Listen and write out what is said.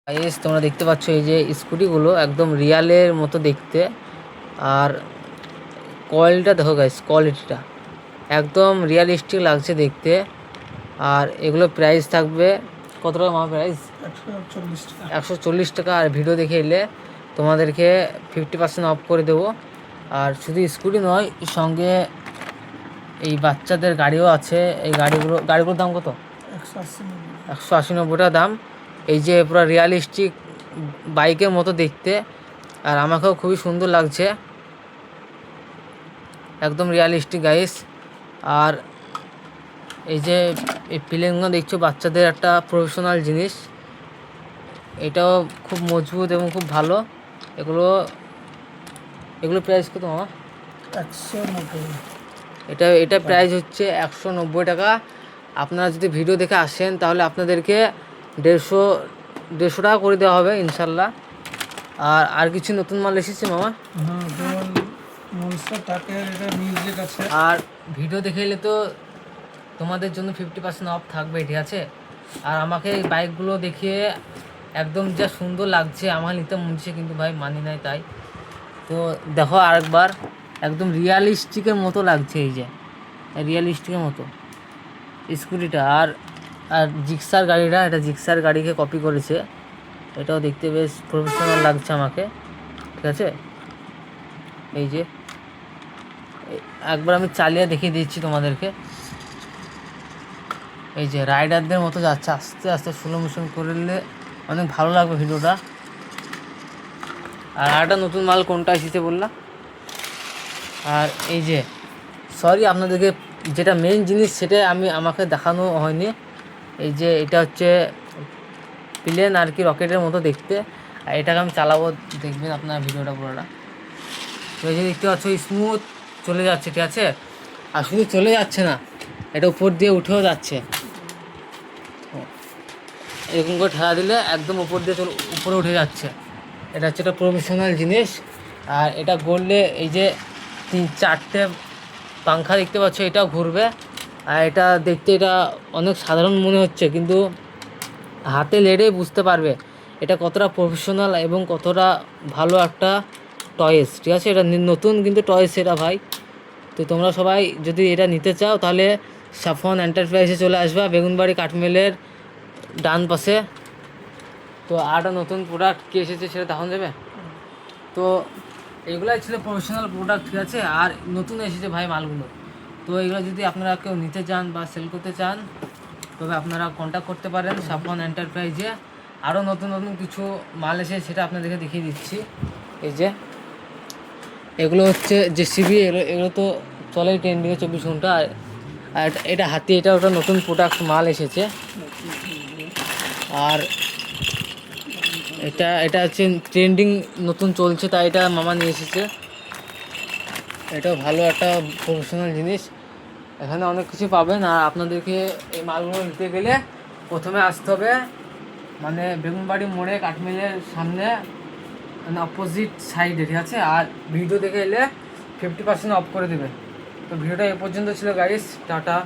Guys তোমরা দেখতে পাচ্ছ এই যে স্কুটিগুলো একদম রিয়ালের মতো দেখতে। আর কোয়ালিটিটা দেখো গাইস, কোয়ালিটিটা একদম রিয়ালিস্টিক লাগছে দেখতে। আর এগুলো প্রাইস থাকবে কত টাকা? আমার প্রাইস 140 টাকা। আর ভিডিও দেখে এলে তোমাদেরকে 50% অফ করে দেবো। আর শুধু স্কুটি নয়, সঙ্গে এই বাচ্চাদের গাড়িও আছে। এই গাড়িগুলোর দাম কত? 180-90 টাকা দাম। এই যে পুরো রিয়ালিস্টিক বাইকের মতো দেখতে, আর আমাকেও খুবই সুন্দর লাগছে, একদম রিয়ালিস্টিক গাইস। আর এই যে এই প্লেনগুলো দেখছো, বাচ্চাদের একটা প্রফেশনাল জিনিস। এটাও খুব মজবুত এবং খুব ভালো। এগুলো প্রাইস কত মামা? 190। এটা প্রাইস হচ্ছে 190 টাকা। আপনারা যদি ভিডিও দেখে আসেন তাহলে আপনাদেরকে 150 টাকা করে দেওয়া হবে ইনশাল্লাহ। আর কিছু নতুন মাল এসেছে মামা? আর ভিডিও দেখে এলে তো তোমাদের জন্য 50% অফ থাকবে, ঠিক আছে? আর আমাকে এই বাইকগুলো দেখিয়ে একদম যা সুন্দর লাগছে, আমার নিতে মন চাইছে, কিন্তু ভাই মানি নাই। তাই তো দেখো আরেকবার, একদম রিয়ালিস্টিকের মতো লাগছে। এই যে রিয়ালিস্টিকের মতো স্কুটিটা। আর জিক্সার গাড়িটা, এটা জিক্সার গাড়িকে কপি করেছে। এটাও দেখতে বেশ প্রফেশনাল লাগছে আমাকে, ঠিক আছে? এই যে একবার আমি চালিয়ে দেখিয়ে দিচ্ছি তোমাদেরকে। এই যে রাইডারদের মতো যাচ্ছে, আস্তে আস্তে স্লো মোশন করলে অনেক ভালো লাগবে ভিডিওটা। আর একটা নতুন মাল কোনটা এসেছে বললাম? আর এই যে সরি, আপনাদেরকে যেটা মেইন জিনিস সেটা আমাকে দেখানো হয়নি। এই যে এটা হচ্ছে প্লেন আর কি, রকেটের মতো দেখতে। আর এটাকে আমি চালাবো, দেখবেন আপনার ভিডিওটা পুরোটা। তো এই যে দেখতে পাচ্ছ স্মুথ চলে যাচ্ছে, ঠিক আছে? আর শুধু চলে যাচ্ছে না, এটা উপর দিয়ে উঠেও যাচ্ছে। এরকম করে ঠেলা দিলে একদম উপর দিয়ে উপরে উঠে যাচ্ছে। এটা হচ্ছে একটা প্রফেশনাল জিনিস। আর এটা গড়লে এই যে 3-4টে পাংখা দেখতে পাচ্ছ, এটাও ঘুরবে। আর এটা দেখতে এটা অনেক সাধারণ মনে হচ্ছে, কিন্তু হাতে লেড়েই বুঝতে পারবে এটা কতটা প্রফেশনাল এবং কতটা ভালো একটা টয়েস, ঠিক আছে? এটা নতুন কিন্তু টয়েস এটা ভাই। তো তোমরা সবাই যদি এটা নিতে চাও তাহলে সাফন এন্টারপ্রাইজে চলে আসবা, বেগুনবাড়ি কাঠমিলের ডান পাশে। তো আরটা নতুন প্রোডাক্ট কী এসেছে সেটা দেখানো যাবে। তো এগুলাই ছিল প্রফেশনাল প্রোডাক্ট, ঠিক আছে? আর নতুন এসেছে ভাই মালগুলো। তো এগুলো যদি আপনারা কেউ নিতে চান বা সেল করতে চান, তবে আপনারা কন্ট্যাক্ট করতে পারেন সাফন এন্টারপ্রাইজে। আরও নতুন নতুন কিছু মাল এসে সেটা আপনাদেরকে দেখিয়ে দিচ্ছি। এই যে এগুলো হচ্ছে জেসিবি, এগুলো তো চলে ট্রেন্ডিংয়ে 24 ঘন্টা। আর এটা হাতি, এটা ওটা নতুন প্রোডাক্ট মাল এসেছে। আর এটা হচ্ছে ট্রেন্ডিং নতুন চলছে, তাই এটা মামা নিয়ে এসেছে। এটাও ভালো একটা প্রফেশনাল জিনিস, এখানে অনেক কিছু পাবেন। আর আপনাদেরকে এই মালগুলো নিতে গেলে প্রথমে আসতে হবে মানে বেগুনবাড়ি মোড়ে কাঠমিলের সামনে, মানে অপোজিট সাইডে, ঠিক আছে? আর ভিডিও দেখে এলে 50% অফ করে দেবে। তো ভিডিওটা এ পর্যন্ত ছিল গাইস, টাটা।